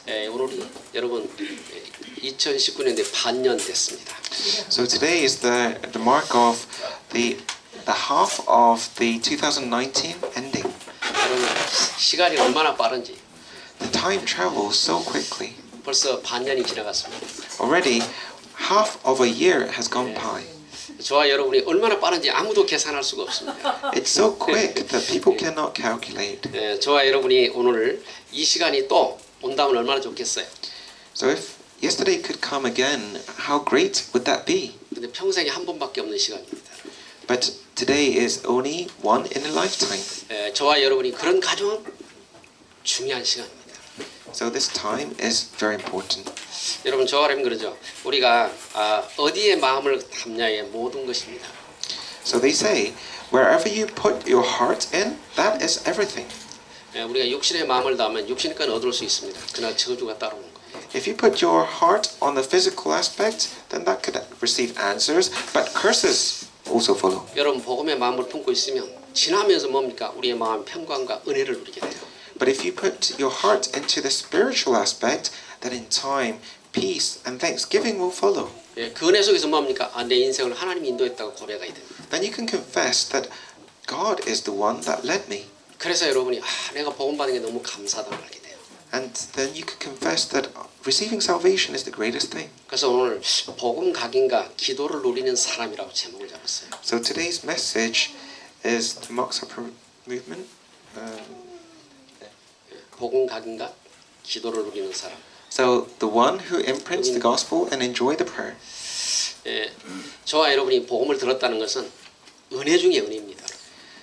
오늘이 여러분 2019년에 반년 됐습니다. So today is the mark of the half of the 2019 ending. 여러분 시간이 얼마나 빠른지 The time travels so quickly. 벌써 반년이 지나갔습니다. Already half of a year has gone by. 저와 여러분이 얼마나 빠른지 아무도 계산할 수가 없습니다. It's so quick that people cannot calculate. 저와 여러분이 오늘 이 시간이 또 온다면 얼마나 좋겠어요. So if yesterday could come again, how great would that be? 근데 평생에 한 번밖에 없는 시간입니다. But today is only one in a lifetime. 저와 여러분이 그런 가장 중요한 시간입니다. So this time is very important. 여러분 저와 여러분 그러죠. 우리가 어디에 마음을 담냐의 모든 것입니다. So they say, wherever you put your heart in, that is everything. 우리가 육신의 마음을 담으면 육신과 얻을 수 있습니다. 그러나 저주가 따라오는 거예요. If you put your heart on the physical aspect, then that could receive answers, but curses also follow. 여러분 복음의 마음을 품고 있으면 지나면서 뭡니까? 우리의 마음 평강과 은혜를 누리게 돼요. But if you put your heart into the spiritual aspect, then in time, peace and thanksgiving will follow. 그 은혜 속에서 뭡니까? 내 인생을 하나님이 인도했다고 고백하게 됩니다. Then you can confess that God is the one that led me. 그래서 여러분이 내가 복음 받은 게 너무 감사하다고 알게 돼요. And then you could confess that receiving salvation is the greatest thing. 그래서 오늘 복음 각인과 기도를 누리는 사람이라고 제목을 잡았어요. So today's message is the Mock Supper movement. 복음 각인과 기도를 누리는 사람. So the one who imprints the gospel and enjoy the prayer. 저와 여러분이 복음을 들었다는 것은 은혜 중에 은혜입니다.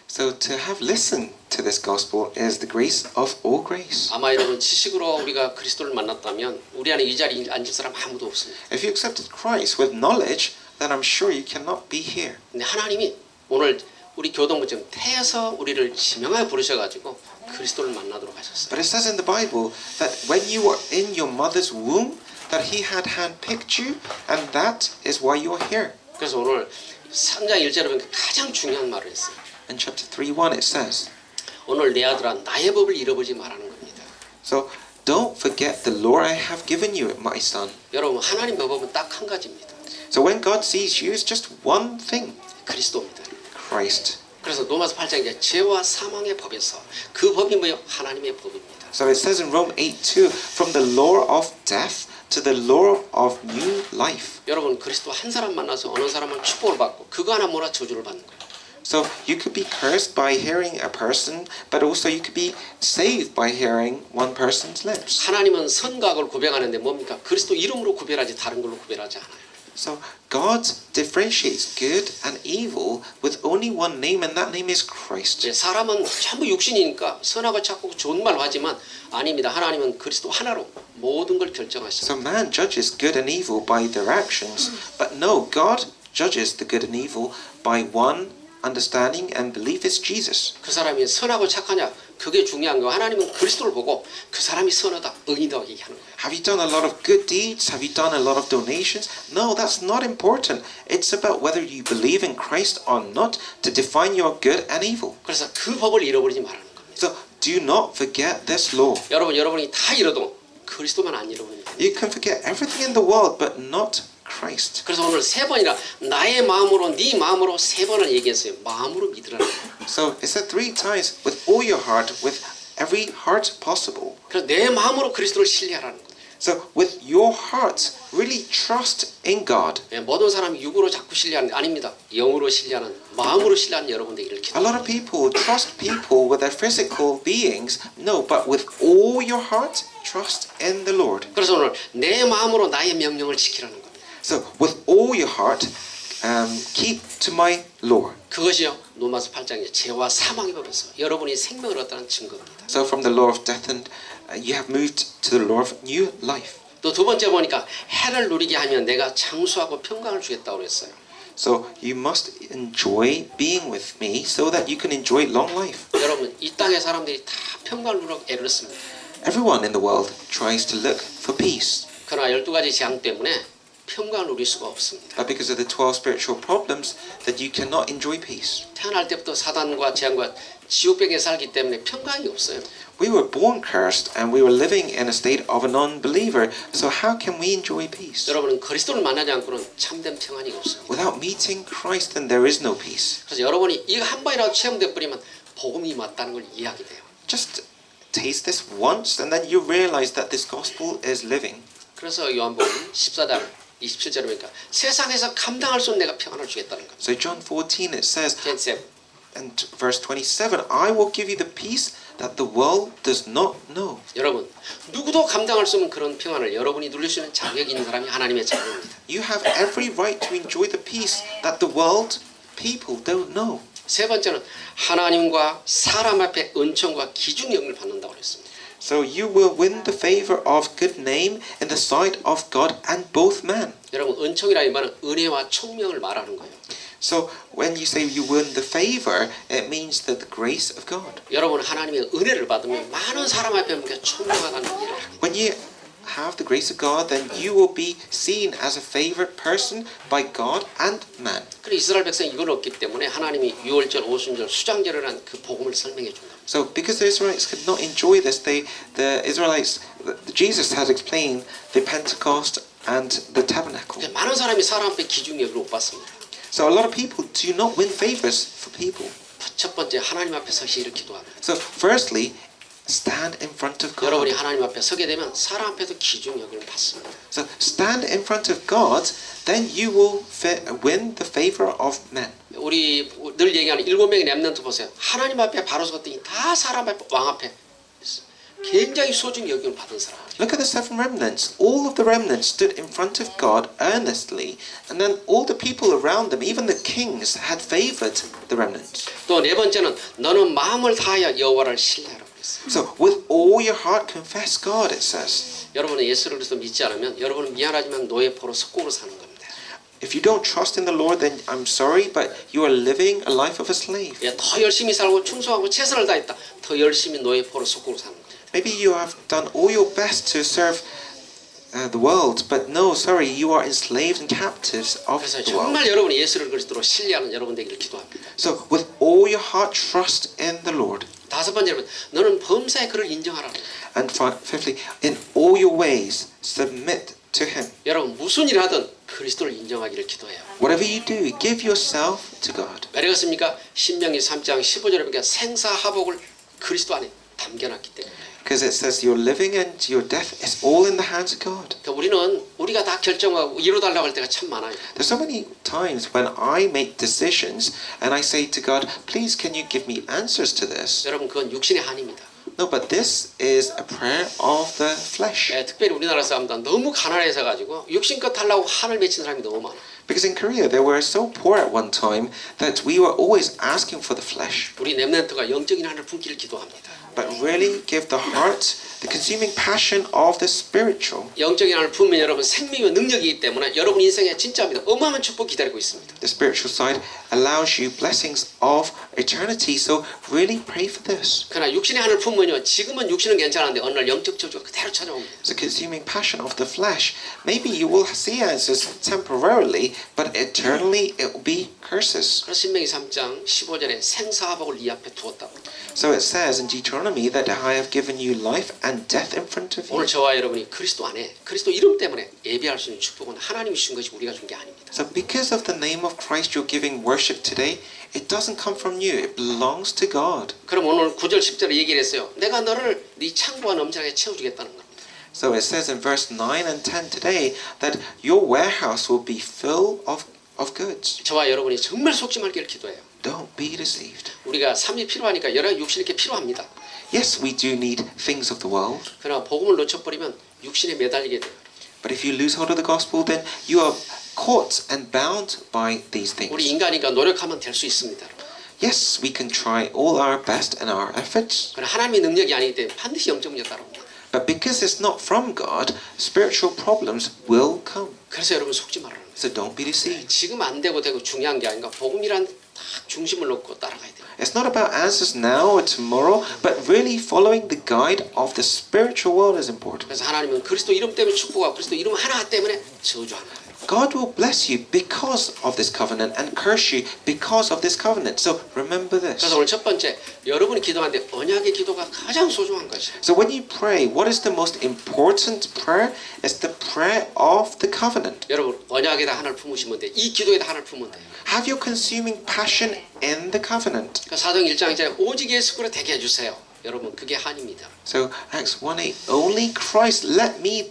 So to have listened to this gospel is the grace of all grace. 아마 여러분 지식으로 우리가 그리스도를 만났다면 우리 안에 이 자리에 앉을 사람 아무도 없습니다. If you accepted Christ with knowledge, then I'm sure you cannot be here. 근데 하나님이 오늘 우리 교동부처럼 태에서 우리를 지명하여 부르셔가지고 그리스도를 만나도록 하셨어요. But it says in the Bible that when you were in your mother's womb, that He had handpicked you, and that is why you are here. 그래서 오늘 3장 1절에 보니까 가장 중요한 말을 했어요. In chapter 3:1 it says, 오늘 내 아들아 나의 법을 잃어버리지 말라는 겁니다. so don't forget the law I have given you, my son. 여러분 하나님의 법은 딱 한 가지입니다. So when God sees you, it's just one thing, 그리스도입니다. Christ. 그래서 로마서 8장에 죄와 사망의 법에서 그 법이 뭐예요? 하나님의 법입니다. So it says in Rome 8:2, from the law of death to the law of new life. 여러분 그리스도 한 사람 만나서 어느 사람은 축복을 받고 그거 하나 몰아 저주를 받는 거예요. So you could be cursed by hearing a person, but also you could be saved by hearing one person's lips. 하나님은 선과 악을 구별하는데 뭡니까? 그리스도 이름으로 구별하지 다른 걸로 구별하지 않아요. So God differentiates good and evil with only one name, and that name is Christ. 사람은 전부 육신이니까 선하고 착하고 좋은 말로 하지만 아닙니다. 하나님은 그리스도 하나로 모든 걸 결정하십니다. So man judges good and evil by their actions, but no, God judges the good and evil by one understanding and belief is Jesus. 그 사람이 선하고 착하냐 그게 중요한 거. 하나님은 그리스도를 보고 그 사람이 선하다 의인이다 얘기하는 거예요. Have you done a lot of good deeds? Have you done a lot of donations? No, that's not important. It's about whether you believe in Christ or not to define your good and evil. 그래서 그 법을 잃어버리지 말라는 겁니다. So do not forget this law. 여러분이 다 잃어도 그리스도만 안 잃어버립니다. You can forget everything in the world, but not Christ. 그래서 오늘 세 번이나 나의 마음으로 네 마음으로 세 번을 얘기했어요. 마음으로 믿으라는 거예요. So it said 3 times, with all your heart, with every heart possible. 그래서 내 마음으로 그리스도를 신뢰하라는 거예요. So with your heart, really trust in God. 모든 사람이 육으로 자꾸 신뢰하는 게 아닙니다. 영으로 신뢰하는, 마음으로 신뢰하는 여러분 되기를 A lot of people trust people with their physical beings. No, but with all your heart, trust in the Lord. 그래서 오늘 내 마음으로 나의 명령을 지키라는 겁니다. So with all your heart, keep to my law. 그것이요 로마서 8장의 죄와 사망의 법에서 여러분이 생명을 얻다는 증거입니다. So from the law of death and you have moved to the law of new life. 또 두 번째 보니까 해를 누리게 하면 내가 장수하고 평강을 주겠다고 그랬어요. So you must enjoy being with me so that you can enjoy long life. 여러분 이 땅의 사람들이 다 평강을 누리려고 애를 씁니다. Everyone in the world tries to look for peace. 그러나 12가지 재앙 때문에 평강을 누릴 수가 없습니다. But because of the 12 spiritual problems, that you cannot enjoy peace. 태어날 때부터 사단과 재앙과 지옥병에 살기 때문에 평강이 없어요. We were born cursed and we were living in a state of a non-believer. So how can we enjoy peace? 여러분은 그리스도를 만나지 않고는 참된 평안이 없습니다. Without meeting Christ, then there is no peace. 그래서 여러분이 이거 한 번이라도 체험돼 버리면 복음이 맞다는 걸 이해하게 돼요. Just taste this once and then you realize that this gospel is living. 그래서 요한복음 14장 27절에 보니까 세상에서 감당할 수 없는 내가 평안을 주겠다는 겁니다. So John 14 it says, 27. and verse 27, I will give you the peace that the world does not know. 여러분, 누구도 감당할 수 없는 그런 평안을 여러분이 누릴 수 있는 자격이 있는 사람이 하나님의 자녀입니다. You have every right to enjoy the peace that the world people don't know. 세 번째는 하나님과 사람 앞에 은총과 기중력을 받는다고 그랬습니다. So you will win the favor of good name in the sight of God and both men. 여러분, 은총이라는 말은 은혜와 총명을 말하는 거예요. So when you say you win the favor, it means that the grace of God. 여러분 하나님의 은혜를 받으면 많은 사람 앞에 우리가 총명하다는 일을 합니다. When you have the grace of God, then you will be seen as a favored person by God and man. 그래서 이스라엘 백성이 이걸 얻기 때문에 하나님이 유월절, 오순절, 수장절이라는 그 복음을 설명해 준다. So because the Israelites could not enjoy this, Jesus has explained the Pentecost and the tabernacle. 많은 사람이 사람 앞에 기중력을 못 받습니다. So a lot of people do not win favors for people. 첫 번째 하나님 앞에 서시 이렇게 기도합니다. So firstly, stand in front of God. 여러분이 하나님 앞에 서게 되면 사람 앞에도 기중력을 받습니다. So stand in front of God, then you will win the favor of men. 우리 늘 얘기하는 7명의 렘넌트 보세요. 하나님 앞에 바로 섰더니 다 사람 앞에 왕 앞에 굉장히 소중히 여김을 받은 사람. Look at the 7 remnants. All of the remnants stood in front of God earnestly, and then all the people around them, even the kings, had favored the remnants. 또 네 번째는 너는 마음을 다하여 여호와를 신뢰하라고 그랬어요. So with all your heart confess God, it says. 여러분은 예수를 그리스도 믿지 않으면 여러분은 미안하지만 노예 포로 속국으로 사는 겁니다. If you don't trust in the Lord, then I'm sorry, but you are living a life of a slave. 더 열심히 살고 충성하고 최선을 다했다. 더 열심히 노예 포로 속국으로 사는 겁니다. Maybe you have done all your best to serve the world, but no, sorry, you are enslaved and captives of 그래서 the world. 정말 여러분이 예수를 그리스도로 신뢰하는 여러분 되기를 기도합니다. So with all your heart, trust in the Lord. 다섯 번째는 너는 범사에 그를 인정하라. And fifthly, in all your ways, submit to Him. 여러분 무슨 일을 하든 그리스도를 인정하기를 기도해요. Whatever you do, give yourself to God. 왜 그렇습니까? 신명기 3장 15절에 보니까 생사하복을 그리스도 안에 담겨놨기 때문에. Because it says your living and your death is all in the hands of God. 우리가 다 결정하고 이루달라고 할 때가 참 많아요. There's so many times when I make decisions and I say to God, please can you give me answers to this? 여러분 그건 육신의 한입니다. No, but this is a prayer of the flesh. 특별히 우리나라 사람들 너무 가난해서 가지고 육신껏 달라고 한을 맺힌 사람이 너무 많아. Because in Korea they were so poor at one time that we were always asking for the flesh. 우리 렘넌트가 영적인 한을 품기를 기도합니다. But really give the heart the consuming passion of the spiritual. 영적인 한을 품으면 여러분 생명과 능력이기 때문에 여러분 인생에 진짜입니다. 어마어마한 축복 기다리고 있습니다. The spiritual side allows you blessings of eternity. So really pray for this. 그러나 육신의 한을 품으면요. 지금은 육신은 괜찮은데 어느 날 영적 저주가 그대로 찾아옵니다. The consuming passion of the flesh. Maybe you will see answers temporarily, but eternally it will be curses. 그래서 신명기 3장 15절에 생사하복을 네 앞에 두었다고. So it says in Deuteronomy that I have given you life and death in front of you. 오늘 저와 여러분이 그리스도 안에 그리스도 이름 때문에 예배할 수 있는 축복은 하나님이 주신 것이 우리가 준 게 아닙니다. So because of the name of Christ you're giving worship today, it doesn't come from you. It belongs to God. 그럼 오늘 9절 10절에 얘기를 했어요. 내가 너를 네 창고와 넘치게 채워주겠다는 겁니다. So it says in verse 9 and 10 today that your warehouse will be full of goods. 저와 여러분이 정말 속지 말기를 기도해요. Don't be deceived. 우리가 삶이 필요하니까 여러 육신이 이렇게 필요합니다. Yes, we do need things of the world. 그러나 복음을 놓쳐버리면 육신에 매달리게 돼요. But if you lose hold of the gospel, then you are caught and bound by these 우리 things. 인간이니까 노력하면 될 수 있습니다. Yes, we can try all our best and our efforts. 그러나 하나님의 능력이 아니기 때문에 반드시 영적 문제가 따라옵니다. But because it's not from God, spiritual problems will come. 그래서 여러분 속지 말라는 거예요. So don't be deceived. 지금 안 되고 중요한 게 아닌가. 복음이란 딱 중심을 놓고 따라가야 돼요. It's not about answers now or tomorrow, but really following the guide of the spiritual world is important. 그래서 하나님은 그리스도 이름 때문에 축복하고 그리스도 이름 하나 때문에 저주하는 거예요. God will bless you because of this covenant and curse you because of this covenant. So remember this. 그래서 오늘 첫 번째, 여러분이 기도하는데 언약의 기도가 가장 소중한 것이에요. So when you pray, what is the most important prayer? It's the prayer of the covenant. 여러분 언약에다 하나를 품으시면 돼. 이 기도에다 하나를 품으면 돼요. Have your consuming passion in the covenant. 그러니까 사도행 1장 1절에 오직 예수 그리스도 되게 해주세요. 여러분 그게 한입니다. So Acts 1:8, only Christ let me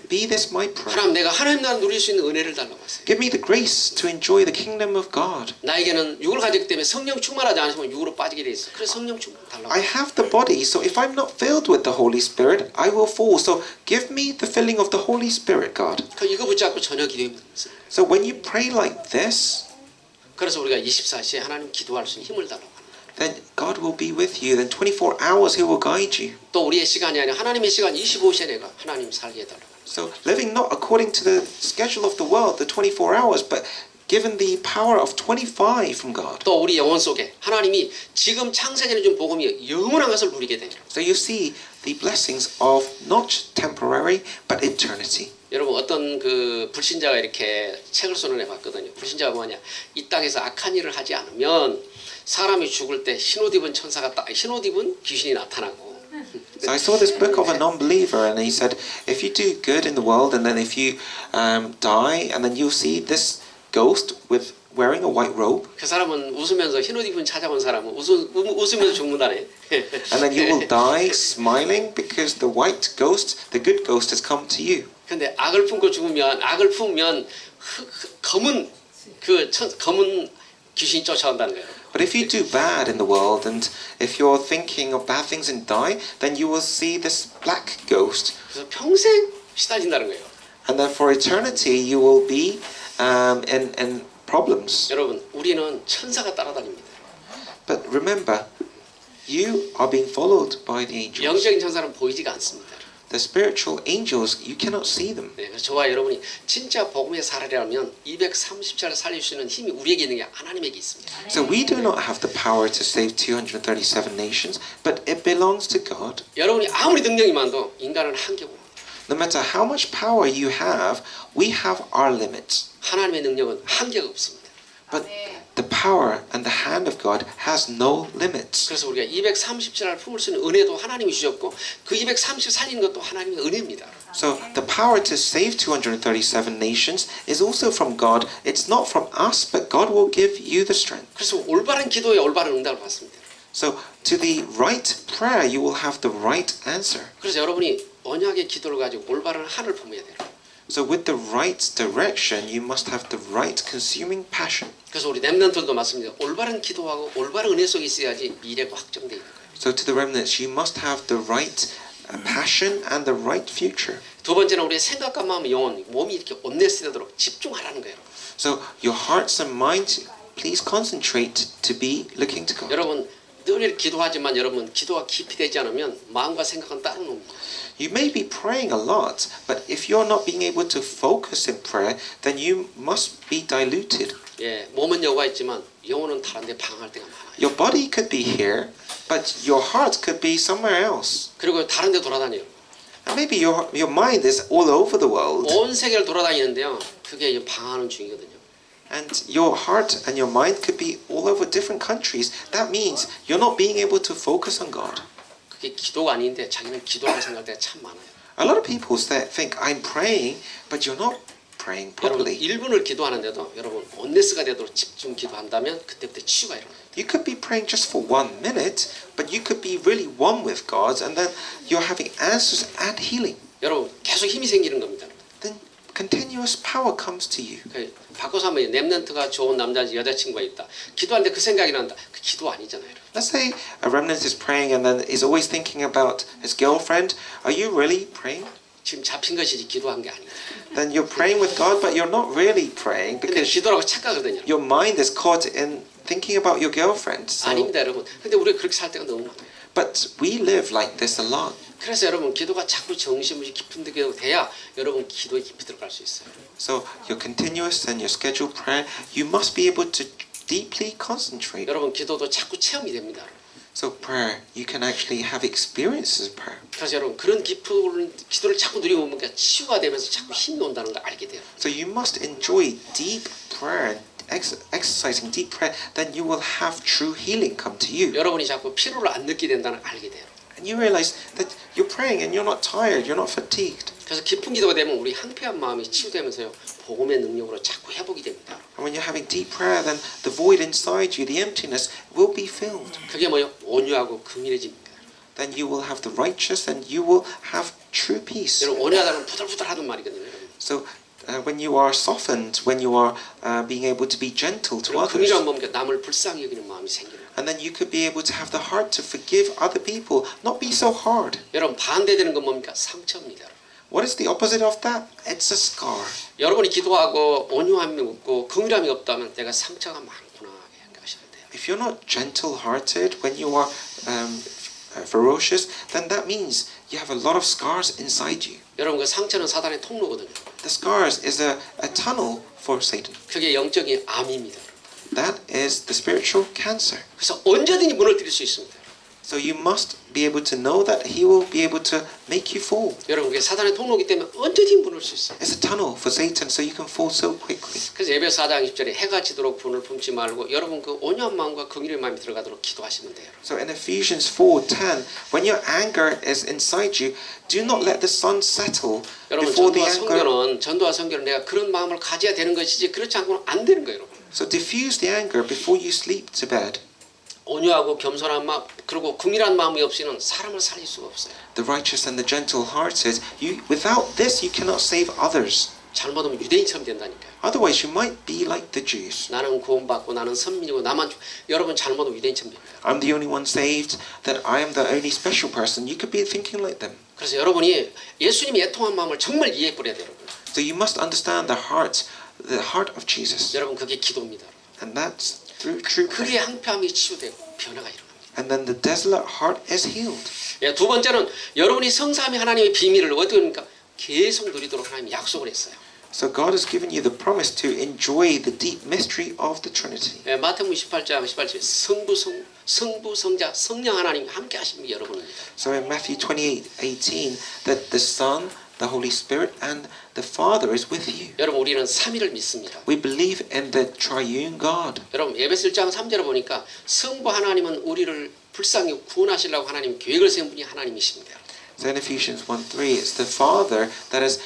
be this my prayer. 하나님 내가 하나님 나라 누릴 수 있는 은혜를 달라고 하세요. Give me the grace to enjoy the kingdom of God. 나에게는 육을 가졌기 때문에 성령 충만하지 않으시면 육으로 빠지게 돼 있어. 그래서 성령 충만 달라고. I have the body, so if I'm not filled with the Holy Spirit, I will fall. So give me the filling of the Holy Spirit, God. 그 이거 붙잡고 전혀 기도해 보세요. So when you pray like this, 그래서 우리가 24시에 하나님 기도할 수 있는 힘을 달라고 합니다. then God will be with you. Then 24 hours He will guide you. 또 우리의 시간이 아니라 하나님의 시간 25시에 내가 하나님 살게 해달라고. So living not according to the schedule of the world, the 24 hours, but given the power of 25 from God. 또 우리 영혼 속에 하나님이 지금 창세전에 준 복음이 영원한 것을 누리게 되리라. So you see the blessings of not temporary, but eternity. 여러분 어떤 그 불신자가 이렇게 책을 선언해 봤거든요. 불신자가 뭐냐? 이 땅에서 악한 일을 하지 않으면 사람이 죽을 때 흰옷 입은 천사가 흰옷 입은 귀신이 나타나고. So I saw this book of a non-believer, and he said, if you do good in the world, and then if you die, and then you'll see this ghost with wearing a white robe, 그 사람은 웃으면서 흰옷 입은 찾아온 사람은 웃으면서 죽는다네. and then you will die smiling because the white ghost, the good ghost, has come to you. 근데 악을 품고 죽으면 악을 품으면 검은 검은 귀신이 쫓아온다는 거예요. But if you do bad in the world, and if you're thinking of bad things and die, then you will see this black ghost, 그래서 평생 시달린다는 거예요. and then for eternity you will be in problems. 여러분, 우리는 천사가 따라다닙니다. But remember, you are being followed by the angels. 영적인 천사는 보이지가 않습니다. The spiritual angels, you cannot see them. 네, 그래서 저와 여러분이 진짜 복음의 살아려면 230자를 살릴 수 있는 힘이 우리에게 있는 게 하나님에게 있습니다. So we do not have the power to save 237 nations, but it belongs to God. 여러분이 아무리 능력이 많아도 인간은 한계고 No matter how much power you have, we have our limits. 하나님의 능력은 한계가 없습니다. But the power and the hand of God has no limits. 그래서 우리가 230자를 품을 수 있는 은혜도 하나님이 주셨고 그 230 살리는 것도 하나님의 은혜입니다. So the power to save 237 nations is also from God. It's not from us, but God will give you the strength. 그래서 올바른 기도에 올바른 응답을 받습니다. So to the right prayer, you will have the right answer. 그래서 여러분이 언약의 기도를 가지고 올바른 한을 품어야 돼요. So with the right direction, you must have the right consuming passion. 그래서 우리 렘넌트들도 맞습니다. 올바른 기도하고 올바른 은혜 속에 있어야지 미래가 확정되어 있는 거예요. So to the remnants, you must have the right passion and the right future. 두 번째는 우리의 생각과 마음, 영혼, 몸이 이렇게 온내스되도록 집중하라는 거예요. So your hearts and minds, please concentrate to be looking to God. 여러분 늘 이렇게 기도하지만 여러분 기도가 깊이 되지 않으면 마음과 생각은 따로 놉니다. You may be praying a lot, but if you're not being able to focus in prayer, then you must be diluted. 예, 몸은 여기가 있지만 영혼은 다른 데 방황할 때가 많아요. Your body could be here, but your heart could be somewhere else. 그리고 다른 데 돌아다녀요. And maybe your mind is all over the world. 온 세계를 돌아다니는데요. 그게 방황하는 중이거든요. And your heart and your mind could be all over different countries. That means you're not being able to focus on God. 그게 기도가 아닌데 자기는 기도라고 생각할 때가 참 많아요. A lot of people think I'm praying, but you're not praying 여러분 properly. 1분을 기도하는데도 여러분 온네스가 되도록 집중 기도한다면 그때부터 치유가 일어나요. You could be praying just for 1 minute, but you could be really one with God, and then you're having answers and healing. 여러분 계속 힘이 생기는 겁니다. Then continuous power comes to you. 바꿔서 하면 렘넌트가 좋은 남자 여자친구가 있다. 기도하는데 그 생각이 난다. 그 기도 아니잖아요. 여러분. Let's say a remnant is praying and then is always thinking about his girlfriend. Are you really praying? 지금 잡힌 것이지 기도한 게 아니에요. Then you're praying with God, but you're not really praying 근데 because 기도라고 착각하거든요. your mind is caught in thinking about your girlfriend. So, 아닙니다, 여러분. 근데 우리가 그렇게 살 때가 너무 많아요. but we live like this a lot. 그래서 여러분 기도가 자꾸 정신없이 깊은 데가 돼야 여러분 기도에 깊이 들어갈 수 있어요. So your continuous and your scheduled prayer, you must be able to deeply concentrate. 여러분 기도도 자꾸 체험이 됩니다. So prayer, you can actually have experiences of prayer. 그래서 여러분 그런 깊은 기도를 자꾸 누리고 보니까 치유가 되면서 자꾸 힘이 온다는 걸 알게 돼요. So you must enjoy deep prayer, exercising deep prayer, then you will have true healing come to you. 여러분이 자꾸 피로를 안 느끼게 된다는 걸 알게 돼요. And you realize that you're praying and you're not tired, you're not fatigued. 그래서 깊은 기도가 되면 우리 항폐한 마음이 치유되면서요 복음의 능력으로 자꾸 회복이 됩니다. And when you're having deep prayer, then the void inside you, the emptiness, will be filled. 그게 뭐요? 온유하고 긍휼해집니다. Then you will have the righteous and you will have true peace. 여러분 온유하다는 부들부들하던 말이거든요. 여러분. So when you are softened, when you are being able to be gentle to others, 긍휼한 뭡니까? 남을 불쌍히 여기는 마음이 생기는 거예요. and then you could be able to have the heart to forgive other people, not be so hard. 여러분 반대되는 건 뭡니까? 상처입니다. What is the opposite of that? It's a scar. 여러분이 기도하고 온유함이 없고 긍휼함이 없다면 내가 상처가 많구나 생각하시면 돼요. If you're not gentle-hearted, when you are ferocious, then that means you have a lot of scars inside you. 여러분 그 상처는 사단의 통로거든요. The scars is a tunnel for Satan. 그게 영적인 암입니다. That is the spiritual cancer. 그래서 언제든지 무너뜨릴 수 있습니다. So you must be able to know that he will be able to make you fall. 여러분 그게 사단의 통로이기 때문에 언제든지 무너질 수 있어요. It's a tunnel for Satan, so you can fall so quickly. 그래서 에베소 4장 20절에 해가 지도록 분을 품지 말고 여러분 그 온유한 마음과 긍휼의 마음이 들어가도록 기도하시면 돼요. So in Ephesians 4:10, when your anger is inside you, do not let the sun settle 여러분 before the 전도와 anger. 선교는 전도와 선교는 내가 그런 마음을 가져야 되는 것이지 그렇지 않고는 안 되는 거예요, 여러분. So diffuse the anger before you sleep to bed. 온유하고 겸손한 마음 그리고 긍휼한 마음이 없이는 사람을 살릴 수가 없어요. The righteous and the gentle-hearted, without this you cannot save others. 잘못하면 유대인처럼 된다니까요. Otherwise you might be like the Jews. 나는 구원받고 나는 선민이고 나만 여러분 잘못하면 유대인처럼 됩니다. I'm the only one saved, that I am the only special person. You could be thinking like them. 그래서 여러분이 예수님이 애통한 마음을 정말 이해해 버려야 돼요, 여러분. So you must understand the heart of Jesus. 여러분 그게 기도입니다. And that's through true prayer. 그리의 항폐함이 치유되고 변화가 일어납니다. And then the desolate heart is healed. 예, 두 번째는 여러분이 성삼위 하나님의 비밀을 어떻게 합니까? 계속 누리도록 하나님이 약속을 했어요. So God has given you the promise to enjoy the deep mystery of the Trinity. 예, 마태복음 18장 18절에 성부, 성자, 성령 하나님이 함께 하시는 게 여러분입니다. So in Matthew 28:18, that the Son, the Holy Spirit, and the Father is with you. 여러분 우리는 삼위를 믿습니다. We believe in the triune God. 여러분 에베소 1장 3절에 보니까 성부 하나님은 우리를 불쌍히 구원하시려고 하나님 계획을 세운 분이 하나님이십니다. So in Ephesians 1:3, it's the Father that has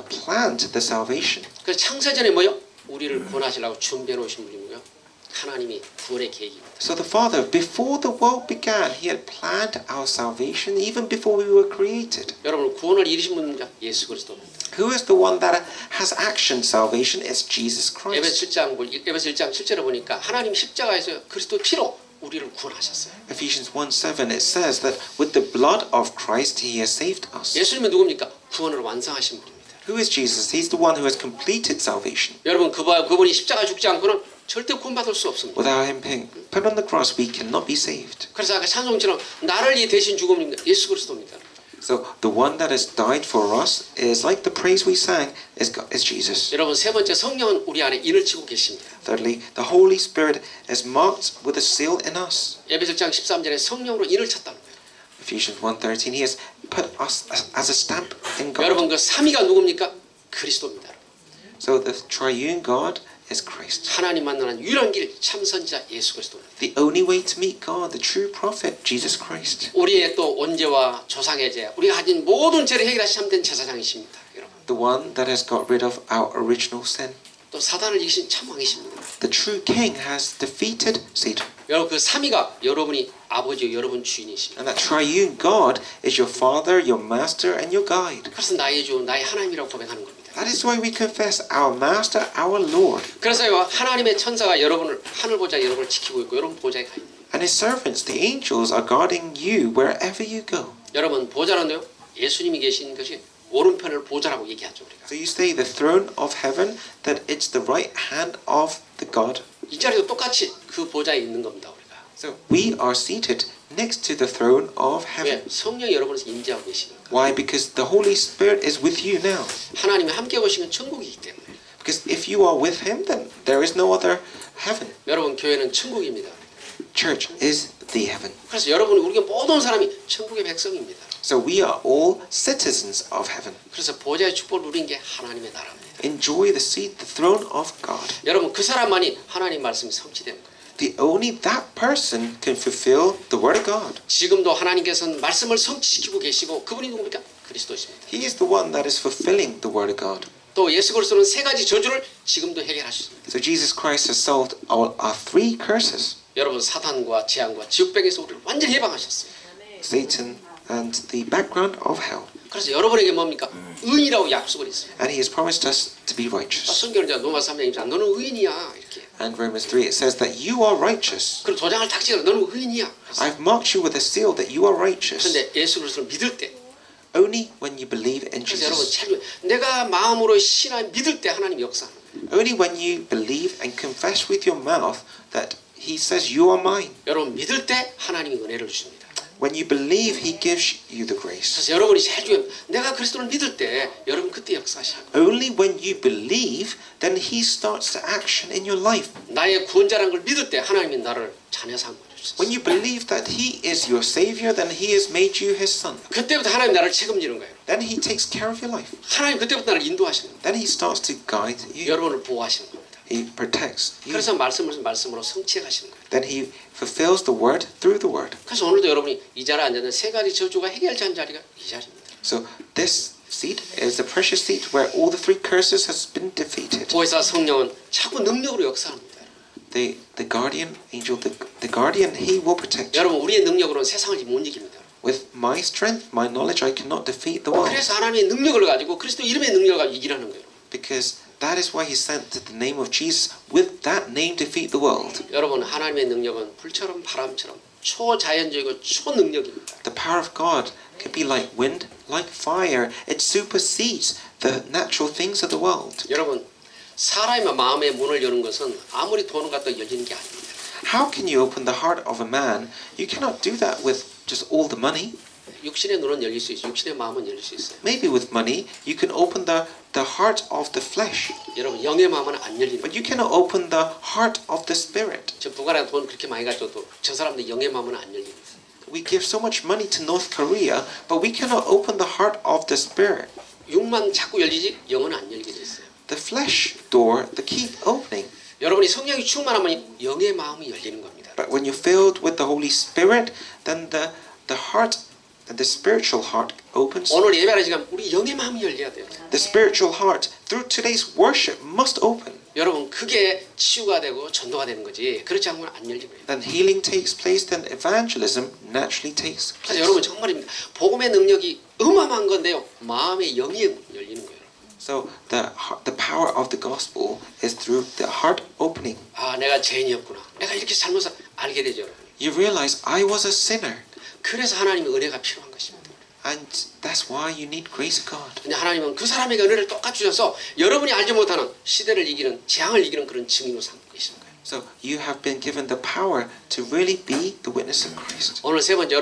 planned the salvation. 그 창세전에 뭐요? 우리를 구원하시려고 준비해 놓으신 분이고요. 하나님이 구원의 계획입니다. So the Father, before the world began, He had planned our salvation even before we were created. 여러분 구원을 이루신 분입니다. 예수 그리스도입니다. Who is the one that has action salvation? It's Jesus Christ. 에베소 1장 7절에 보니까 하나님 십자가에서 그리스도 피로 우리를 구원하셨어요. Ephesians 1:7, it says that with the blood of Christ He has saved us. 예수님은 누굽니까? 구원을 완성하신 분입니다. Who is Jesus? He's the one who has completed salvation. 여러분 그분이 십자가 죽지 않고는 절대 구원받을 수 없습니다. Without Him being put on the cross, we cannot be saved. 그래서 아까 찬송처럼 나를 위해 대신 죽음입니다. 예수 그리스도입니다. So the one that has died for us is like the praise we sang is Jesus. 여러분 세 번째 성령은 우리 안에 인을 치고 계십니다. Thirdly, the Holy Spirit is marked with a seal in us. 에베소 1장 13절에 성령으로 인을 쳤다는 거예요. Ephesians 1:13, He has put us as a stamp in God. 여러분 그 삼위가 누굽니까? 그리스도입니다. So the triune God is Christ. 하나님 만나는 유일한 길 참선자 예수 그리스도입니다. The only way to meet God, the true prophet, Jesus Christ. 우리의 또 원죄와 조상의 죄, 우리가 가진 모든 죄를 해결하신 참된 제사장이십니다. 여러분. The one that has got rid of our original sin. 또 사단을 이기신 참 왕이십니다. The true King has defeated Satan. 여러분 그 삼위가 여러분이 아버지요 여러분 주인이십니다. And that triune God is your Father, your Master, and your Guide. 그래서 나의 주, 나의 하나님이라고 고백하는 겁니다. That is why we confess our Master, our Lord. 그래서요 하나님의 천사가 여러분을 하늘 보좌 여러분을 지키고 있고 여러분 보좌에 가 있습니다. And His servants, the angels, are guarding you wherever you go. 여러분 보좌는요 예수님이 계신 것이 오른편을 보좌라고 얘기하죠 우리가. So you say the throne of heaven, that it's the right hand of the God. 이 자리도 똑같이 그 보좌에 있는 겁니다 우리가. So we are seated next to the throne of heaven. 왜? 성령이 여러분에서 임재하고 계십니다. Why? Because the Holy Spirit is with you now. 하나님이 함께 오시면 천국이기 때문에. Because if you are with Him, then there is no other heaven. 여러분 교회는 천국입니다. church is the heaven. 그래서 여러분 우리가 모든 사람이 천국의 백성입니다. So we are all citizens of heaven. 그래서 보좌의 축복을 누린 게 하나님의 나라입니다. Enjoy the seat, the throne of God. 여러분 그 사람만이 하나님 말씀이 성취되는 거예요. The only that person can fulfill the word of God. 지금도 하나님께서는 말씀을 성취시키고 계시고 그분이 누굽니까? 그리스도이십니다. He is the one that is fulfilling the word of God. 또 예수 그리스도는 세 가지 저주를 지금도 해결하셨습니다. So Jesus Christ has solved our three curses. 여러분 사탄과 재앙과 지옥병에서 우리를 완전히 해방하셨어요. Satan and the background of hell. 그래서 여러분에게 뭡니까? 의인이라고 약속을 했어요. And he has promised us to be righteous. 성경은 이제 로마 3장 24절 너는 의인이야 이렇게. And Romans 3 it says that you are righteous. 그리고 도장을 딱 찍어 너는 의인이야. I've marked you with a seal that you are righteous. 그런데 예수 그리스도를 믿을 때 Only when you believe in 그래서 여러분 Jesus. 참 내가 마음으로 신앙 믿을 때 하나님 역사하는 거예요. Only when you believe and confess with your mouth that he says you are mine. 여러분 믿을 때 하나님이 은혜를 주십니다. When you believe, he gives you the grace. 그래서 여러분이 제일 중요한 내가 그리스도를 믿을 때 여러분 그때 역사하시는 거예요. Only when you believe, then he starts to action in your life. 나의 구원자라는 걸 믿을 때 하나님이 나를 자녀 삼아 주셨어요. When you believe that he is your savior, then he has made you his son. 그때부터 하나님 나를 책임지는 거예요. Then he takes care of your life. 하나님 그때부터 나를 인도하시는 거예요. Then he starts to guide you. 여러분을 보호하시는 겁니다. He protects you. 그래서 말씀으로 성취해 가시는 거예요. Then he fulfills the word through the word. 그래서 오늘도 여러분이 이 자리에 앉았는 세 가지 저주가 해결된 자리가 이 자리입니다. So this seat is the precious seat where all the three curses has been defeated. 보혜사 성령은 자꾸 능력으로 역사합니다. The guardian angel, the guardian, he will protect you. 여러분 우리의 능력으로는 세상을 못 이깁니다. With my strength, my knowledge, I cannot defeat the world. 그래서 하나님의 능력을 가지고 그리스도 이름의 능력을 가지고 이기라는 거예요. Because that is why he sent the name of Jesus. With that name, defeat the world. 여러분 하나님의 능력은 불처럼 바람처럼 초자연적이고 초능력입니다. The power of God can be like wind, like fire. It supersedes the natural things of the world. 여러분 사람의 마음의 문을 여는 것은 아무리 돈을 갖다 열리는 게 아닙니다. How can you open the heart of a man? You cannot do that with just all the money. 육신의 눈은 열릴 수 있어요. 육신의 마음은 열릴 수 있어요. Maybe with money, you can open the heart of the flesh. 여러분 영의 마음은 안 열립니다. But you cannot open the heart of the spirit. 저 북한에 돈 그렇게 많이 가져도 저 사람들 영의 마음은 안 열립니다. We give so much money to North Korea, but we cannot open the heart of the spirit. 육만 자꾸 열리지 영은 안 열리게 돼 있어요. The flesh door, they keep opening. 여러분이 성령이 충만하면 영의 마음이 열리는 겁니다. But when you're filled with the Holy Spirit, then the heart, the spiritual heart opens. 오늘 예배하는 시간 우리 영의 마음이 열려야 돼요. The spiritual heart, through today's worship, must open. 여러분 그게 치유가 되고 전도가 되는 거지. 그렇지 않으면 안 열리는 거예요. Then healing takes place, then evangelism naturally takes 그래서 place. 여러분 정말입니다. 복음의 능력이 어마어마한 건데요. 마음의 영이 열리는 거예요. So the power of the gospel is through the heart opening. 아 내가 죄인이었구나. 내가 이렇게 잘못을 알게 되죠. 여러분. You realize I was a sinner, 그래서 하나님의 은혜가 필요한 것입니다. and that's why you need grace of God. 근데 하나님은 그 사람에게 은혜를 똑같이 주셔서 여러분이 알지 못하는 시대를 이기는 재앙을 이기는 그런 증인으로 삼고 계시는 거예요. So you have been given the power to really be the witness of Christ. 오늘 세 번째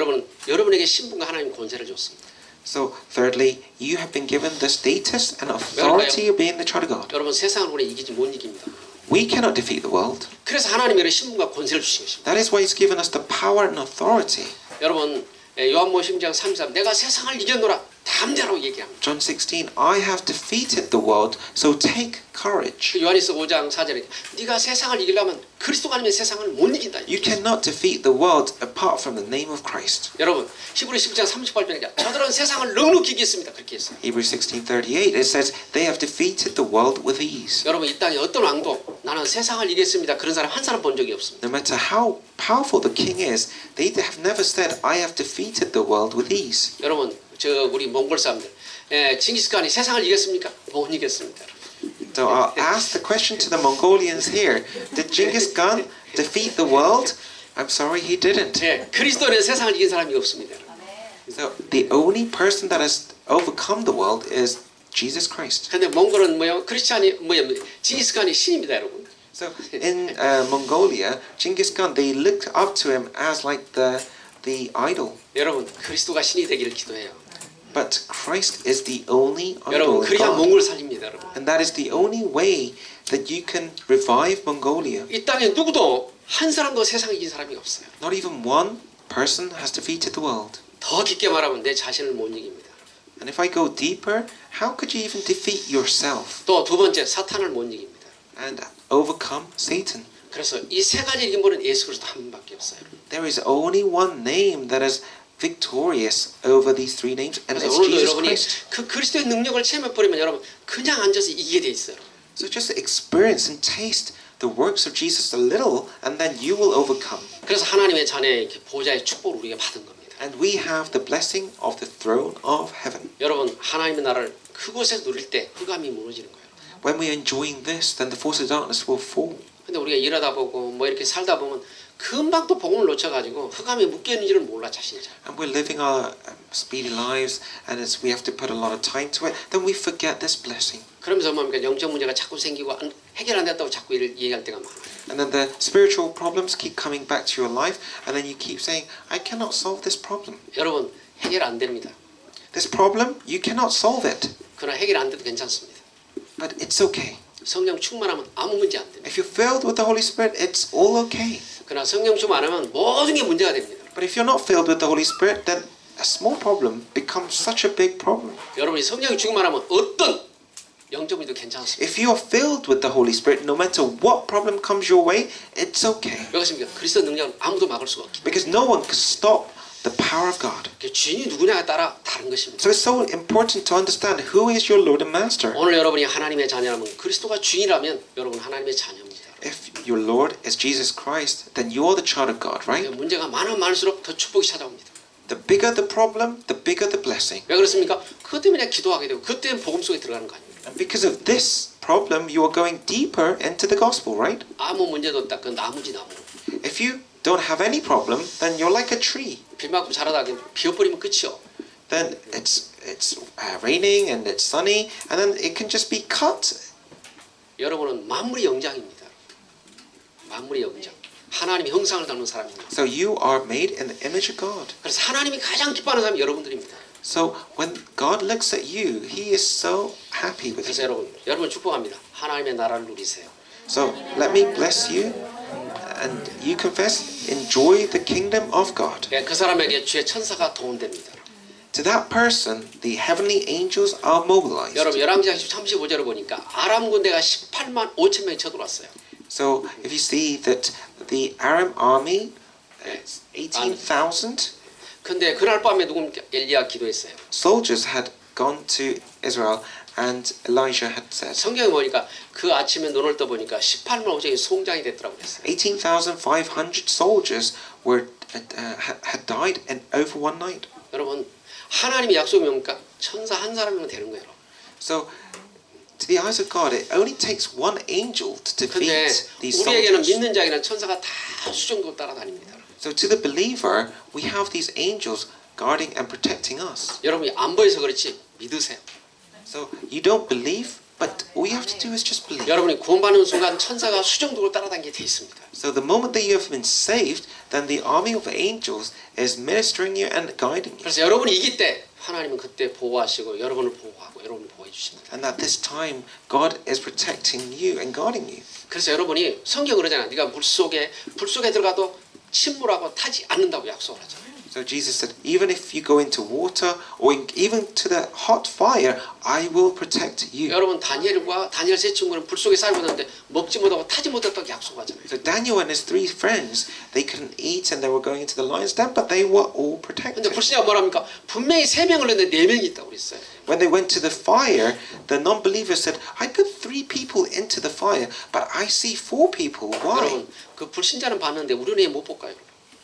여러분에게 신분과 하나님 권세를 줬습니다. So thirdly, you have been given the status and authority of being the child of God. 여러분 세상을 우리 이기지 못 이깁니다. We cannot defeat the world. 그래서 하나님이 이런 신분과 권세를 주신 것입니다. That is why He's given us the power and authority. 여러분 요한복음 10장 33 내가 세상을 이겼노라 담대라고 얘기합니다. John 16, I have defeated the world, so take courage. 요한일서 5장 4절에 네가 세상을 이기려면 그리스도가 아니면 세상을 못 이긴다. You cannot defeat the world apart from the name of Christ. 여러분 히브리 11장 38절에 저들은 세상을 넉넉히 이겼습니다. 그렇게 했어요. Hebrews 16:38 it says they have defeated the world with ease. 여러분 이 땅에 어떤 왕도 나는 세상을 이겼습니다. 그런 사람 한 사람 본 적이 없습니다. No matter how powerful the king is, they have never said I have defeated the world with ease. 여러분 저 우리 몽골 사람들 징기스칸이 세상을 이겼습니까? 못 이겼습니다. So I'll ask the question to the Mongolians here. Did Genghis Khan defeat the world? I'm sorry, he didn't. 그리스도는 세상을 이긴 사람이 없습니다. So the only person that has overcome the world is Jesus Christ. 근데 몽골은 뭐요? 크리스찬이 뭐요? 징기스칸이 신입니다, 여러분. So in Mongolia, Genghis Khan, they looked up to him as like the idol. 여러분 그리스도가 신이 되기를 기도해요. But Christ is the only 여러분 idol of 그래야 God. 몽골 살립니다, 여러분. And that is the only way that you can revive Mongolia. 이 땅에 누구도 한 사람도 세상에 이긴 사람이 없어요. Not even one person has defeated the world. 더 깊게 말하면 내 자신을 못 이깁니다. And if I go deeper, how could you even defeat yourself 또 두 번째 사탄을 못 이깁니다. and overcome Satan? 그래서 이 세 가지 이긴 분은 예수 그리스도 한 분밖에 없어요. There is only one name that is victorious over these three names, and 그래서 it's 오늘도 Jesus 여러분이 Christ. 그 그리스도의 능력을 체험해 버리면 여러분 그냥 앉아서 이기게 돼 있어요. So just experience and taste the works of Jesus a little, and then you will overcome. 그래서 하나님의 자녀의 이렇게 보좌의 축복을 우리가 받은 겁니다. And we have the blessing of the throne of heaven. 여러분 하나님의 나라를 그곳에서 누릴 때 흑암이 무너지는 거예요. When we are enjoying this, then the force of darkness will fall. 근데 우리가 일하다 보고 뭐 이렇게 살다 보면 금방 또 복음을 놓쳐가지고 흑암에 묶여 있는지를 몰라 자신이. And we're living our speedy lives, and as we have to put a lot of time to it, then we forget this blessing. 그러면서 뭡니까 영적 문제가 자꾸 생기고 해결 안 됐다고 자꾸 얘기할 때가 많아요. And then the spiritual problems keep coming back to your life, and then you keep saying, I cannot solve this problem. 여러분 해결 안 됩니다. This problem, you cannot solve it. 그러나 해결 안 돼도 괜찮습니다. But it's okay. 성령 충만하면 아무 문제 안 됩니다. If you're filled with the Holy Spirit, it's all okay. 그러나 성령 충만 안 하면 모든 게 문제가 됩니다. But if you're not filled with the Holy Spirit, then a small problem becomes such a big problem. 여러분이 성령 충만하면 어떤 영적 문제도 괜찮습니다. If you are filled with the Holy Spirit, no matter what problem comes your way, it's okay. 왜 그렇습니까? 그리스도 능력은 아무도 막을 수가 없기 때문에. Because no one can stop the power of God. 주인이 누구냐에 따라 다른 것입니다. So it's so important to understand who is your Lord and Master. 오늘 여러분이 하나님의 자녀라면 그리스도가 주인이라면 여러분 하나님의 자녀입니다. If your Lord is Jesus Christ, then you are the child of God, right? 문제가 많으면 많을수록 더 축복이 찾아옵니다. The bigger the problem, the bigger the blessing. 왜 그렇습니까? 그것 때문에 기도하게 되고 그것 때문에 복음 속에 들어가는 거 아닙니까? And because of this problem, you are going deeper into the gospel, right? 아무 문제도 없다. 그 나무지 나무. If you don't have any problem, then you're like a tree. 비 맞고 자라다 비어버리면 끝이요. Then it's raining and it's sunny, and then it can just be cut. 여러분은 만물의 영장입니다. 만물의 영장. 하나님의 형상을 닮은 사람입니다. So you are made in the image of God. 그래서 하나님이 가장 기뻐하는 사람이 여러분들입니다. So when God looks at you, He is so happy with 그래서 you. 여러분 축복합니다. 하나님의 나라를 누리세요. So let me bless you, and you confess, enjoy the kingdom of God. 그 사람에게 주의 천사가 도움됩니다. To that person, the heavenly angels are mobilized. 여러분 열왕기상 35절을 보니까 아람 군대가 18만 5천 명이 쳐들어왔어요. So if you see that the Aram army, it's 18,000 근데 그날 밤에 누굽니까? 엘리야 기도했어요. soldiers had gone to Israel, and Elijah had said, 성경에 보니까 그 아침에 눈을 떠 보니까 18만 5천이 송장이 됐더라고 그랬어요. 18,500 soldiers were had died in over one night. 여러분 하나님의 약속이 뭡니까? 천사 한 사람이면 되는 거예요. So to the eyes of God, it only takes one angel to 근데 defeat these 우리에게는 soldiers. 믿는 자에게는 천사가 다 수정도 따라다닙니다. So to the believer, we have these angels guarding and protecting us. 여러분이 안 보여서 그렇지 믿으세요. So you don't believe, but all you have to do is just believe. 여러분이 구원받는 순간 천사가 수정도를 따라다니게 돼 있습니다. So the moment that you have been saved, then the army of angels is ministering you and guiding you. 그래서 여러분이 이길 때 하나님은 그때 보호하시고 여러분을 보호하고 여러분을 보호해 주십니다. And at this time, God is protecting you and guarding you. 그래서 여러분이 성경 그러잖아요. 네가 불 속에 들어가도 침몰하고 타지 않는다고 약속을 하잖아요. So Jesus said, even if you go into water or even to the hot fire, I will protect you. 여러분 다니엘과 다니엘 세 친구는 불 속에 살고 있는데 먹지 못하고 타지 못했다고 약속하잖아요. So Daniel and his three friends, they couldn't eat and they were going into the lion's den, but they were all 근데 protected. 불신자가 뭐랍니까? 분명히 3명을 했는데 4명이 있다고 그랬어요. When they went to the fire, the non-believers said, I put 3 people into the fire, but I see 4 people. Why? 여러분 그 불신자는 봤는데 우리는 왜 못 볼까요?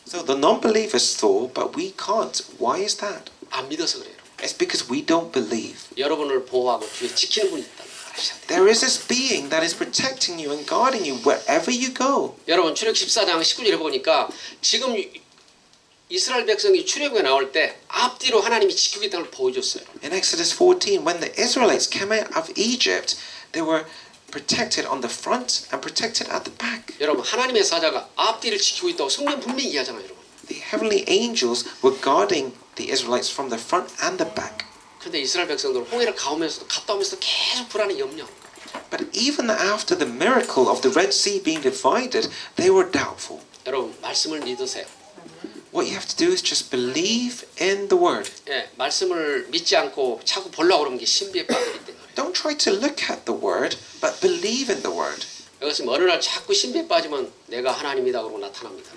So the non-believers saw, but we can't. Why is that? 안 믿어서 그래요. It's because we don't believe. 여러분을 보호하고 뒤에 지키는 분이 있다는 걸 아셔야 돼요. There is this being that is protecting you and guarding you wherever you go. 여러분 출애굽 14장 19절에 보니까 지금 이스라엘 백성이 출애굽에 나올 때 앞뒤로 하나님이 지키고 있다는 걸 보여줬어요. In Exodus 14, when the Israelites came out of Egypt, they were protected on the front and protected at the back. 여러분 하나님의 사자가 앞뒤를 지키고 있다고 성경 분명히 이야기하잖아요. 여러분. The heavenly angels were guarding the Israelites from the front and the back. 근데 이스라엘 백성들은 홍해를 갔다 오면서도 계속 불안해 염려하는 거예요. But even after the miracle of the Red Sea being divided, they were doubtful. 여러분 말씀을 믿으세요. What you have to do is just believe in the word. 예, 말씀을 믿지 않고 자꾸 보려고 그러는 게 신비에 빠지기 때문에. Don't try to look at the word, but believe in the word. 여기서 어느 날 자꾸 신비에 빠지면 내가 하나님이다 그러고 나타납니다.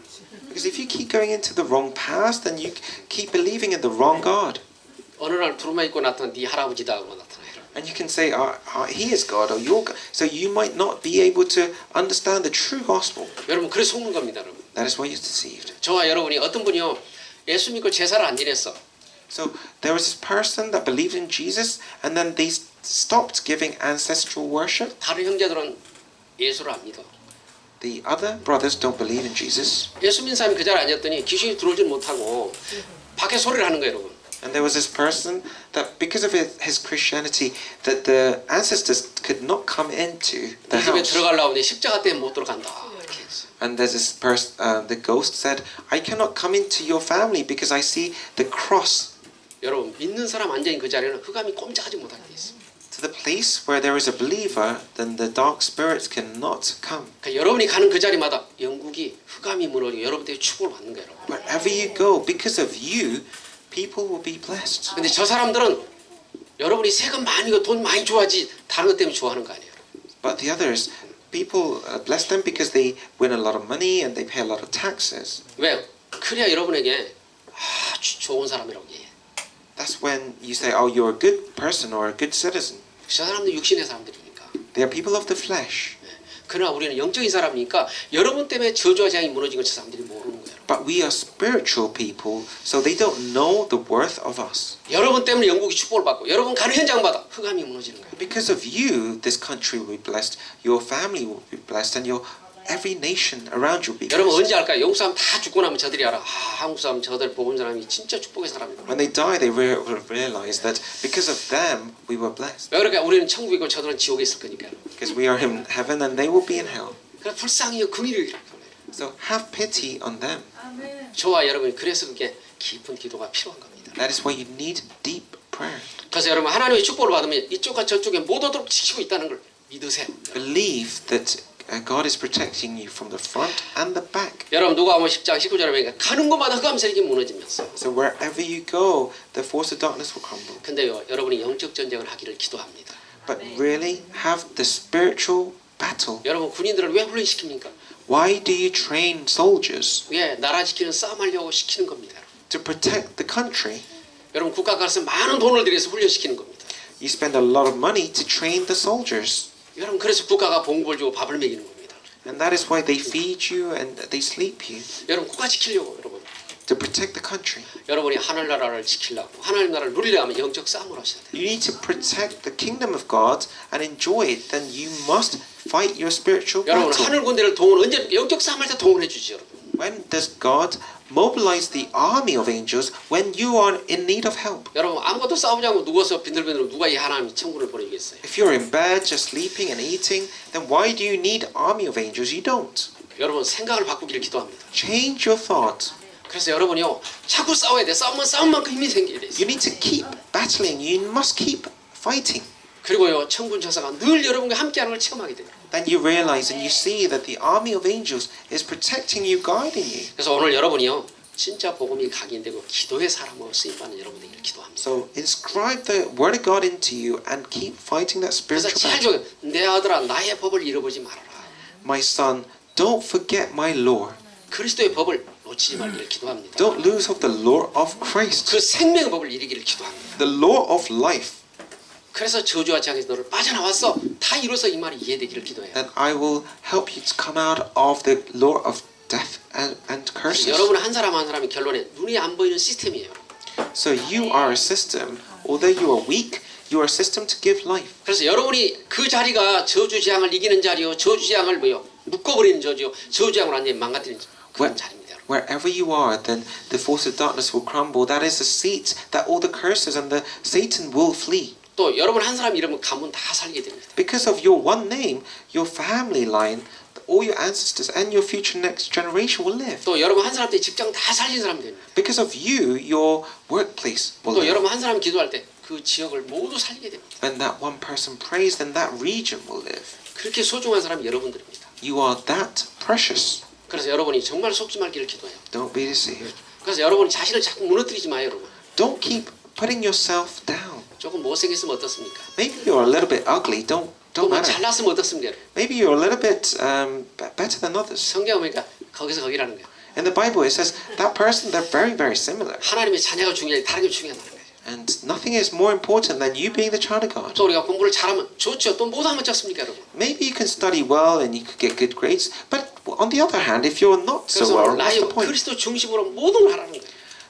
Because if you keep going into the wrong path, then you keep believing in the wrong God. 어느 날 두루마 입고 나타난 네 할아버지다 그러고 나타나요. And you can say, he is God, or you're God. So you might not be able to understand the true gospel. 여러분 그래 속는 겁니다, 여러분. That is why you're deceived. 저와 여러분이 어떤 분이요 예수 믿고 제사를 안 지냈어. So there was this person that believed in Jesus, and then they stopped giving ancestral worship. 다른 형제들은 예수를 안 믿어. The other brothers don't believe in Jesus. 예수 믿는 사람이 그 자리에 앉았더니 귀신이 들어오질 못하고 밖에 소리를 하는 거예요, 여러분. And there was this person that, because of his Christianity, that the ancestors could not come into the 이 집에 house. 들어가려고 하는데 십자가 때문에 못 들어간다. 이렇게 했어요. And there's this person, the ghost said, I cannot come into your family because I see the cross. 여러분 믿는 사람 앉아있는 그 자리에는 흑암이 꼼짝하지 못하게 돼 있어요. To the place where there is a believer, then the dark spirits cannot come. 그러니까 여러분이 가는 그 자리마다 영국이 흑암이 무너지고 여러분 때문에 축복을 받는 거예요. 여러분. Wherever you go, because of you, people will be blessed. 근데 저 사람들은 여러분이 세금 많이 고 돈 많이 줘야지 다른 것 때문에 좋아하는 거 아니에요. But the others, people bless them because they win a lot of money and they pay a lot of taxes. 왜요? 그래야 여러분에게 아주 좋은 사람이라고 얘기해. That's when you say, oh, you're a good person or a good citizen. 저 사람들 육신의 사람들이니까. They are people of the flesh. 그러나 우리는 영적인 사람이니까 여러분 때문에 저주와 재앙이 무너진 걸 저 사람들이 모르는 거예요. But we are spiritual people, so they don't know the worth of us. 여러분 때문에 영국이 축복을 받고 여러분 가는 현장마다 흑암이 무너지는 거예요. Because of you, this country will be blessed, your family will be blessed, and your every nation around you will be 여러분 blessed. 언제 알까요? 영국 사람 다 죽고 나면 저들이 알아. 한국 사람 저들 복음 사람이 진짜 축복의 사람이구나. When they die, they will realize that because of them, we were blessed. 왜 그러니까 우리는 천국이고 저들은 지옥에 있을 거니까요. Because we are in heaven and they will be in hell. 그래서 불쌍히 긍휼히 여기라. So have pity on them. 저와 여러분이 그래서 그게 깊은 기도가 필요한 겁니다. That is why you need deep prayer. 그래서 여러분 하나님의 축복을 받으면 이쪽과 저쪽에 못 오도록 지키고 있다는 걸 믿으세요. Believe that God is protecting you from the front and the back. 여러분 누가복음 10장 19절에 보니까 가는 곳마다 흑암 세력이 무너지면서. So wherever you go, the force of darkness will crumble. 근데요 여러분이 영적 전쟁을 하기를 기도합니다. But really have the spiritual battle. 여러분 군인들을 왜 훈련시킵니까? Why do you train soldiers? 왜 나라 지키는 싸움하려고 시키는 겁니다. To protect the country. 여러분 국가 가서 많은 돈을 들여서 훈련시키는 겁니다. You spend a lot of money to train the soldiers. 여러분 그래서 국가가 봉급을 주고 밥을 먹이는 겁니다. And that is why they feed you and they sleep you. 여러분 국가 지키려고 여러분. To protect the country. 여러분이 하늘나라를 지키려고 하나님 나라를 누리려고 하면 영적 싸움을 하셔야 돼요. You need to protect the kingdom of God and enjoy it. Then you must fight your spiritual 여러분 battle. 하늘 군대를 동원 언제 영적 싸움할 때 동원해 주지 여러분. When does God mobilize the army of angels when you are in need of help? 여러분 아무것도 싸우지 않고 누워서 빈들빈들 누가 이 하나님 천국을 보내겠어요? If you're in bed just sleeping and eating, then why do you need army of angels? You don't. 여러분 생각을 바꾸기를 기도합니다. Change your thought. 그래서 여러분이요 자꾸 싸워야 돼. 싸우면 싸움만큼 힘이 생기게 돼 있어요. You need to keep battling. You must keep fighting. 그리고요 천군 천사가 늘 여러분과 함께하는 걸 체험하게 돼요. Then you realize and you see that the army of angels is protecting you, guiding you. 그래서 오늘 여러분이요 진짜 복음이 각인되고 기도의 사람으로 쓰임받는 여러분들에게 기도합니다. So inscribe the word of God into you and keep fighting that 그래서 spiritual 제일 battle. 중요해 내 아들아 나의 법을 잃어버리지 말아라. My son, don't forget my law. 그리스도의 법을 놓치지 말기를 기도합니다. Don't lose of the law of Christ. 그 생명의 법을 이루기를 기도합니다. The law of life. 그래서 저주와 재앙에서 너를 빠져나왔어. 다 이뤄서 이 말이 이해되기를 기도해요. Then I will help you to come out of the law of death and curses. 여러분 한 사람 한 사람이 결론에 눈이 안 보이는 시스템이에요. So you are a system. Although you are weak, you are a system to give life. 그래서 여러분이 그 자리가 저주 재앙을 이기는 자리요, 저주 재앙을 뭐요 묶어버리는 저주요, 저주 재앙을 완전히 망가뜨리는 그런 자리입니다. 여러분. Wherever you are, then the force of darkness will crumble. That is the seat that all the curses and the Satan will flee. 또 여러분 한 사람 이름은 가문 다 살게 됩니다. Because of your one name, your family line, all your ancestors and your future next generation will live. 또 여러분 한 사람 때 직장 다 살린 사람이 됩니다. Because of you, your workplace will 또 live. 여러분 한 사람 기도할 때 그 지역을 모두 살게 됩니다. and that one person prays, then that region will live. 그렇게 소중한 사람이 여러분들입니다. You are that precious. 그래서 여러분이 정말 속지 말기를 기도해요. Don't be deceived. 그래서 여러분이 자신을 자꾸 무너뜨리지 마요, 여러분. Don't keep putting yourself down. 조금 못생겼으면 어떻습니까? Maybe you're a little bit ugly. Don't 또 뭐 matter. 잘났으면 어떻습니까, 여러분? Maybe you're a little bit better than others. 성경 보니까 거기서 거기라는 거예요. In the Bible, it says that person, they're very, very similar. 하나님의 자녀가 중요해, 다른 게 중요하다는 거예요. And nothing is more important than you being the child of God. 또 우리가 공부를 잘하면 좋죠. 또 못하면 어떻습니까, 여러분? Maybe you can study well and you could get good grades, but on the other hand, if you're not so 그래서 well, what's the 라이브 point? 그리스도 중심으로 모든 걸 하라는 거예요.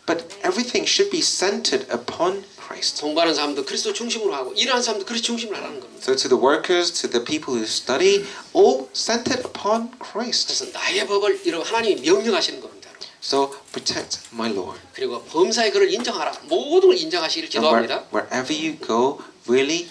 But everything should be centered upon Christ. 공부하는 사람도 그리스도 중심으로 하고 일하는 사람도 그리스도 중심으로 하라는 겁니다. So to the workers, to the people who study, all centered upon Christ. 그래서 나의 법을 이루고 하나님이 명령하시는 겁니다. So protect my Lord. 그리고 범사의 그를 인정하라. 모든 걸 인정하시기를 And 기도합니다. wherever you go, really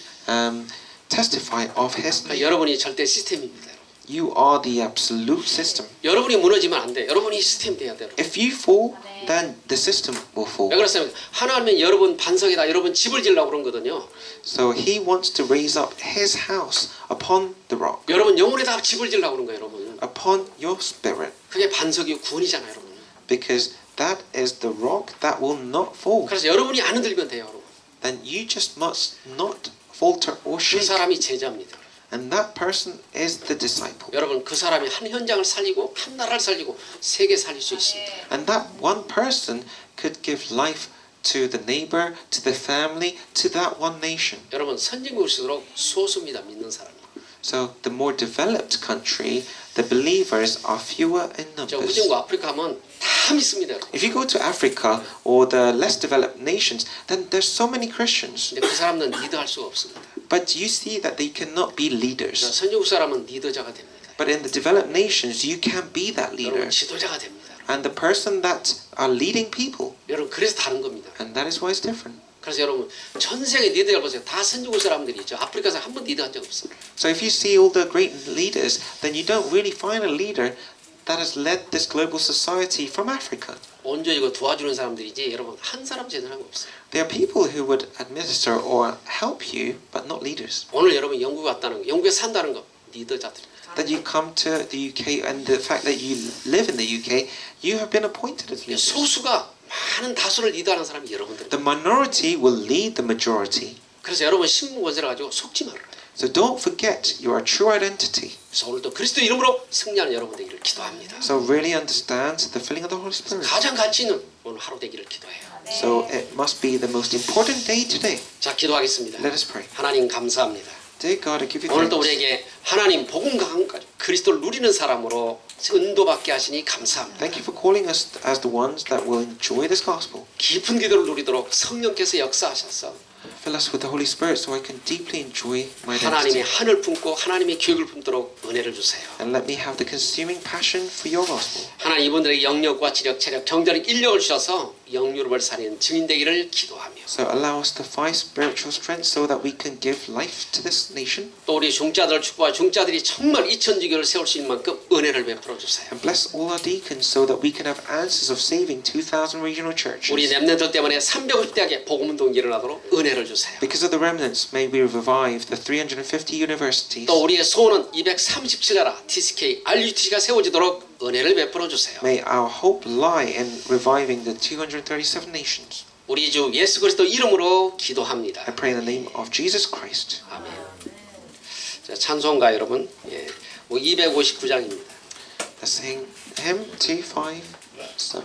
testify of His 그러니까 name. 여러분이 절대 시스템입니다. You are the absolute system. 여러분이 무너지면 안 돼. 여러분이 시스템 돼야 돼요. If you fall, then the system will fall. 왜 그렇습니까? 하나님은 여러분 반석이다. 여러분 집을 지으려고 그런 거거든요. So He wants to raise up His house upon the rock, 여러분 영혼에다 집을 지으려고 그런 거예요, 여러분. upon your spirit, 그게 반석이고 구원이잖아요, 여러분. because that is the rock that will not fall. 그래서 여러분이 안 흔들면 돼요, 여러분. Then you just must not falter or 그 shake. 사람이 제자입니다. And that person is the disciple. 여러분 그 사람이 한 현장을 살리고 한 나라를 살리고 세계 살릴 수 있습니다. And that one person could give life to the neighbor, to the family, to that one nation. 여러분 선진국일수록 소수입니다, 믿는 사람이. So the more developed country, the believers are fewer in 저 numbers. 후진국 아프리카 하면 다 믿습니다, 여러분. If you go to Africa or the less developed nations, then there's so many Christians. 근데 그 사람은 리더할 수가 없습니다. But you see that they cannot be leaders. 선진국 사람은 리더자가 됩니다. But in the developed nations, you can be that leader. 여러분 지도자가 됩니다. And the person that are leading people. 여러분 그래서 다른 겁니다. And that is why it's different. 그래서 여러분 전 세계 리더를 보세요. 다 선진국 사람들이죠. 아프리카에서 한 번 리더한 적 없어요. So if you see all the great leaders, then you don't really find a leader that has led this global society from Africa. 온전히 이거 도와주는 사람들이지 여러분 한 사람 제대로 한 거 없어요. They are people who would administer or help you, but not leaders. 오늘 여러분 영국 왔다는 거, 영국에 산다는 거 리더자들입니다. That you come to the UK and the fact that you live in the UK, you have been appointed as leaders. 소수가 많은 다수를 리더하는 사람이 여러분들. The minority will lead the majority. 그래서 여러분 신분 권세를 가지고 속지 말아요. So don't forget your true identity. 그래서 오늘도 그리스도 이름으로 승리하는 여러분 되기를 기도합니다. So really understand the filling of the Holy Spirit. 가장 가치 있는 오늘 하루 되기를 기도해요. So it must be the most important day today. 자 기도하겠습니다. Let us pray. 하나님 감사합니다. Dear God, I give you 오늘도 thanks. 우리에게 하나님 복음 강까지 그리스도를 누리는 사람으로 은도받게 하시니 감사합니다. Thank you for calling us as the ones that will enjoy this gospel. 깊은 기도를 누리도록 성령께서 역사하셔서 Fill us with the Holy Spirit so I can deeply enjoy my 하나님의 identity. 한을 품고 하나님의 교육을 품도록 은혜를 주세요. And let me have the consuming passion for your gospel. 하나님 이분들에게 영력과 지력, 체력, 경제력, 인력을 주셔서 영유럽을 살리는 증인되기를 기도하며 So allow us to find spiritual strength so that we can give life to this nation. 또 우리 중자들을 축복하 중자들이 정말 이천지교를 세울 수 있는 만큼 은혜를 베풀어 주세요. And bless all our deacons so that we can have answers of saving 2,000 regional churches. 우리 렘넌트 때문에 350대학에 복음운동이 일어나도록 은혜를 주세요. Because of the remnants, may we revive the 350 universities. 또 우리의 소원은 237나라 TCK, RUTC가 세워지도록 은혜를 베풀어 주세요. May our hope lie in reviving the 237 nations. 우리 주 예수 그리스도 이름으로 기도합니다. I pray in the name of Jesus Christ. 아멘. 자, 찬송가 여러분, 259장입니다. Let's sing hymn 257.